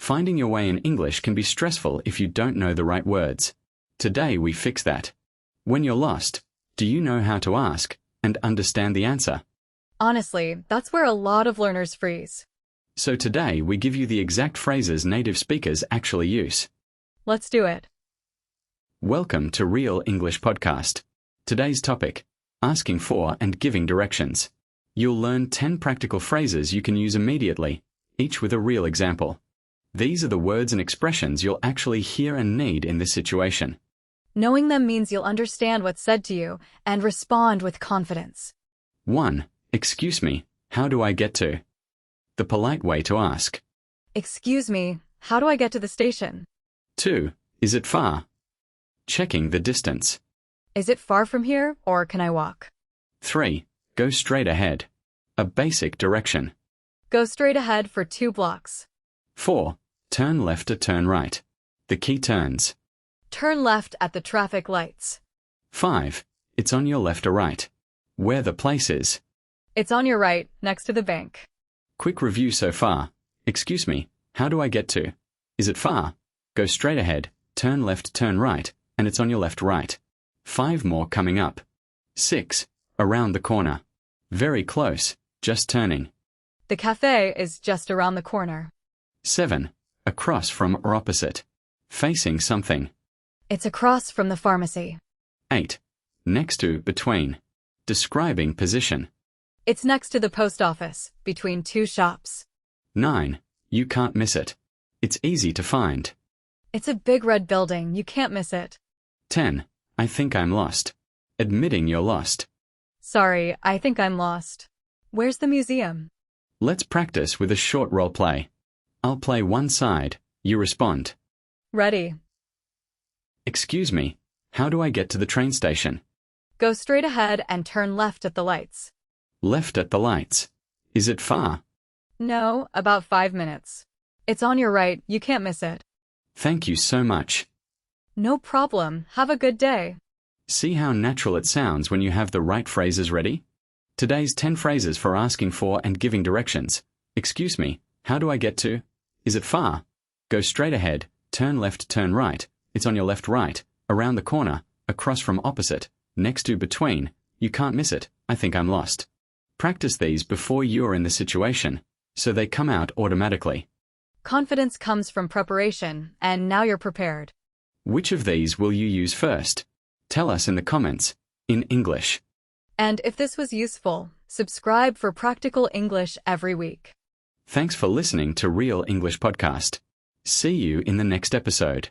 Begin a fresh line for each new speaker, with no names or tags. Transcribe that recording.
Finding your way in English can be stressful if you don't know the right words. Today we fix that. When you're lost, do you know how to ask and understand the answer?
Honestly, that's where a lot of learners freeze.
So today we give you the exact phrases native speakers actually use.
Let's do it.
Welcome to Real English Podcast. Today's topic, asking for and giving directions. You'll learn 10 practical phrases you can use immediately, each with a real example. These are the words and expressions you'll actually hear and need in this situation.
Knowing them means you'll understand what's said to you and respond with confidence.
1. Excuse me, how do I get to? The polite way to ask.
Excuse me, how do I get to the station?
2. Is it far? Checking the distance.
Is it far from here, or can I walk?
3. Go straight ahead. A basic direction.
Go straight ahead for 2 blocks.
4. Turn left or turn right. The key turns.
Turn left at the traffic lights.
5. It's on your left or right. Where the place is.
It's on your right, next to the bank.
Quick review so far. Excuse me, how do I get to? Is it far? Go straight ahead, turn left, turn right, and it's on your left right. 5 more coming up. 6. Around the corner. Very close, just turning.
The cafe is just around the corner.
7. Across from or opposite. Facing something.
It's across from the pharmacy.
8. Next to, between. Describing position.
It's next to the post office, between 2 shops.
9. You can't miss it. It's easy to find.
It's a big red building, you can't miss it.
10. I think I'm lost. Admitting you're lost.
Sorry, I think I'm lost. Where's the museum?
Let's practice with a short role play. I'll play one side, you respond.
Ready.
Excuse me, how do I get to the train station?
Go straight ahead and turn left at the lights.
Left at the lights. Is it far?
No, about 5 minutes. It's on your right, you can't miss it.
Thank you so much.
No problem, have a good day.
See how natural it sounds when you have the right phrases ready? Today's 10 phrases for asking for and giving directions. Excuse me, how do I get to? Is it far? Go straight ahead, turn left, turn right. It's on your left, right. Around the corner, across from opposite, next to, between. You can't miss it. I think I'm lost. Practice these before you're in the situation, so they come out automatically.
Confidence comes from preparation, and now you're prepared.
Which of these will you use first? Tell us in the comments, in English.
And if this was useful, subscribe for practical English every week.
Thanks for listening to Real English Podcast. See you in the next episode.